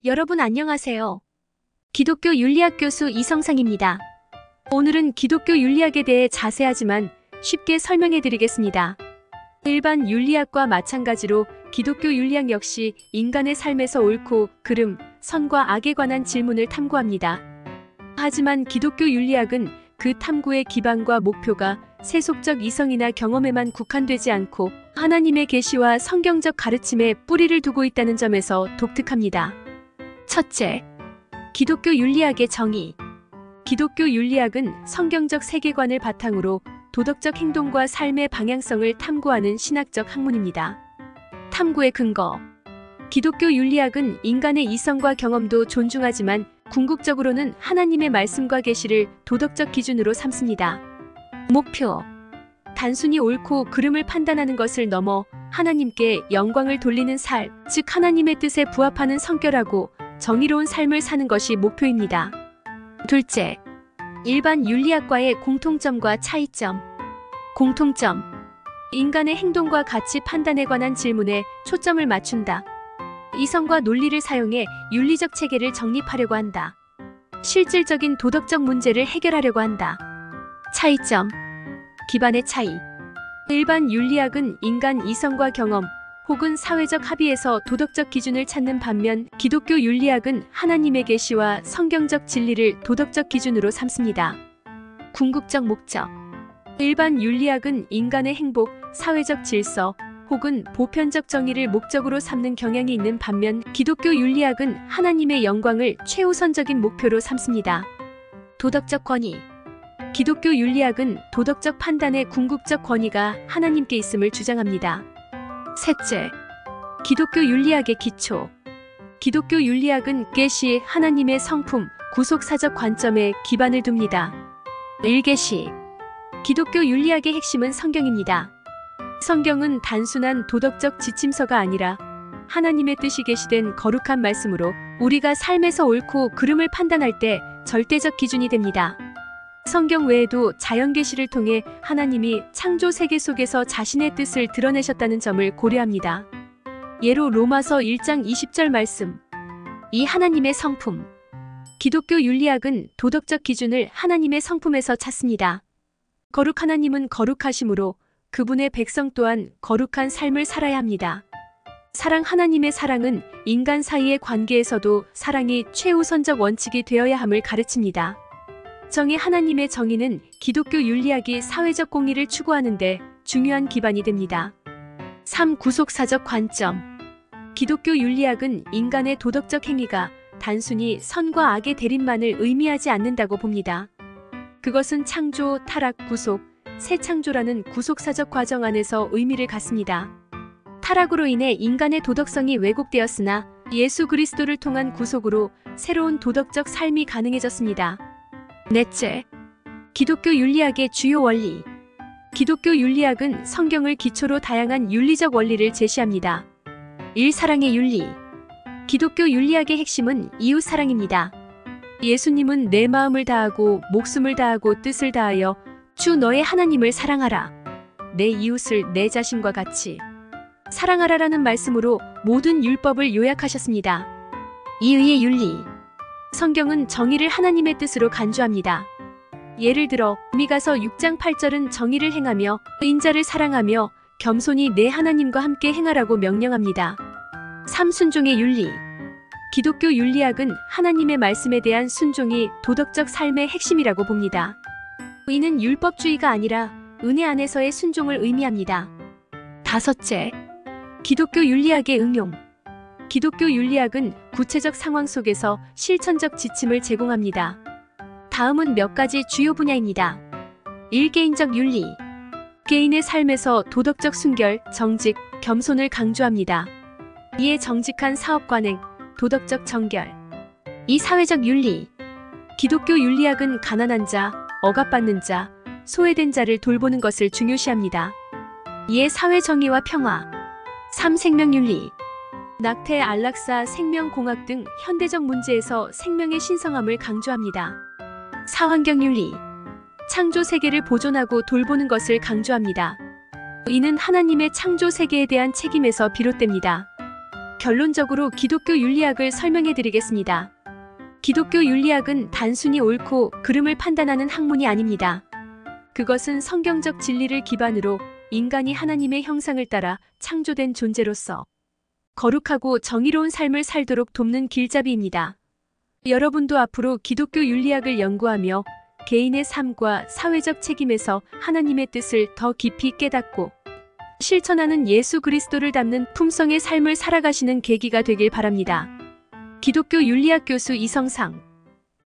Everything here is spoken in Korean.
여러분 안녕하세요. 기독교 윤리학 교수 이성상입니다. 오늘은 기독교 윤리학에 대해 자세하지만 쉽게 설명해 드리겠습니다. 일반 윤리학과 마찬가지로 기독교 윤리학 역시 인간의 삶에서 옳고 그름, 선과 악에 관한 질문을 탐구합니다. 하지만 기독교 윤리학은 그 탐구의 기반과 목표가 세속적 이성이나 경험에만 국한되지 않고 하나님의 계시와 성경적 가르침에 뿌리를 두고 있다는 점에서 독특합니다. 첫째, 기독교 윤리학의 정의. 기독교 윤리학은 성경적 세계관을 바탕으로 도덕적 행동과 삶의 방향성을 탐구하는 신학적 학문입니다. 탐구의 근거. 기독교 윤리학은 인간의 이성과 경험도 존중하지만 궁극적으로는 하나님의 말씀과 계시를 도덕적 기준으로 삼습니다. 목표. 단순히 옳고 그름을 판단하는 것을 넘어 하나님께 영광을 돌리는 삶, 즉 하나님의 뜻에 부합하는 성결하고 정의로운 삶을 사는 것이 목표입니다. 둘째, 일반 윤리학과의 공통점과 차이점. 공통점. 인간의 행동과 가치 판단에 관한 질문에 초점을 맞춘다. 이성과 논리를 사용해 윤리적 체계를 정립하려고 한다. 실질적인 도덕적 문제를 해결하려고 한다. 차이점. 기반의 차이. 일반 윤리학은 인간 이성과 경험 혹은 사회적 합의에서 도덕적 기준을 찾는 반면 기독교 윤리학은 하나님의 계시와 성경적 진리를 도덕적 기준으로 삼습니다. 궁극적 목적. 일반 윤리학은 인간의 행복, 사회적 질서 혹은 보편적 정의를 목적으로 삼는 경향이 있는 반면 기독교 윤리학은 하나님의 영광을 최우선적인 목표로 삼습니다. 도덕적 권위. 기독교 윤리학은 도덕적 판단의 궁극적 권위가 하나님께 있음을 주장합니다. 셋째, 기독교 윤리학의 기초. 기독교 윤리학은 계시, 하나님의 성품, 구속사적 관점에 기반을 둡니다. 1계시. 기독교 윤리학의 핵심은 성경입니다. 성경은 단순한 도덕적 지침서가 아니라 하나님의 뜻이 계시된 거룩한 말씀으로 우리가 삶에서 옳고 그름을 판단할 때 절대적 기준이 됩니다. 성경 외에도 자연계시를 통해 하나님이 창조 세계 속에서 자신의 뜻을 드러내셨다는 점을 고려합니다. 예로 로마서 1장 20절 말씀. 이 하나님의 성품. 기독교 윤리학은 도덕적 기준을 하나님의 성품에서 찾습니다. 거룩 하나님은 거룩하심으로 그분의 백성 또한 거룩한 삶을 살아야 합니다. 사랑. 하나님의 사랑은 인간 사이의 관계에서도 사랑이 최우선적 원칙이 되어야 함을 가르칩니다. 정의. 하나님의 정의는 기독교 윤리학이 사회적 공의를 추구하는데 중요한 기반이 됩니다. 3. 구속사적 관점. 기독교 윤리학은 인간의 도덕적 행위가 단순히 선과 악의 대립만을 의미하지 않는다고 봅니다. 그것은 창조, 타락, 구속, 새 창조라는 구속사적 과정 안에서 의미를 갖습니다. 타락으로 인해 인간의 도덕성이 왜곡되었으나 예수 그리스도를 통한 구속으로 새로운 도덕적 삶이 가능해졌습니다. 넷째, 기독교 윤리학의 주요 원리. 기독교 윤리학은 성경을 기초로 다양한 윤리적 원리를 제시합니다. 1. 사랑의 윤리. 기독교 윤리학의 핵심은 이웃 사랑입니다. 예수님은 내 마음을 다하고 목숨을 다하고 뜻을 다하여 주 너의 하나님을 사랑하라. 내 이웃을 내 자신과 같이 사랑하라라는 말씀으로 모든 율법을 요약하셨습니다. 2. 의의 윤리. 성경은 정의를 하나님의 뜻으로 간주합니다. 예를 들어 미가서 6장 8절은 정의를 행하며 인자를 사랑하며 겸손히 내 하나님과 함께 행하라고 명령합니다. 3. 순종의 윤리. 기독교 윤리학은 하나님의 말씀에 대한 순종이 도덕적 삶의 핵심이라고 봅니다. 이는 율법주의가 아니라 은혜 안에서의 순종을 의미합니다. 다섯째, 기독교 윤리학의 응용. 기독교 윤리학은 구체적 상황 속에서 실천적 지침을 제공합니다. 다음은 몇 가지 주요 분야입니다. 1. 개인적 윤리. 개인의 삶에서 도덕적 순결, 정직, 겸손을 강조합니다. 이에 정직한 사업 관행, 도덕적 정결. 2. 사회적 윤리. 기독교 윤리학은 가난한 자, 억압받는 자, 소외된 자를 돌보는 것을 중요시합니다. 이에 사회 정의와 평화. 3. 생명윤리. 낙태, 안락사, 생명공학 등 현대적 문제에서 생명의 신성함을 강조합니다. 4. 환경윤리. 창조 세계를 보존하고 돌보는 것을 강조합니다. 이는 하나님의 창조 세계에 대한 책임에서 비롯됩니다. 결론적으로 기독교 윤리학을 설명해 드리겠습니다. 기독교 윤리학은 단순히 옳고 그름을 판단하는 학문이 아닙니다. 그것은 성경적 진리를 기반으로 인간이 하나님의 형상을 따라 창조된 존재로서 거룩하고 정의로운 삶을 살도록 돕는 길잡이입니다. 여러분도 앞으로 기독교 윤리학을 연구하며 개인의 삶과 사회적 책임에서 하나님의 뜻을 더 깊이 깨닫고 실천하는 예수 그리스도를 닮는 품성의 삶을 살아가시는 계기가 되길 바랍니다. 기독교 윤리학 교수 이성상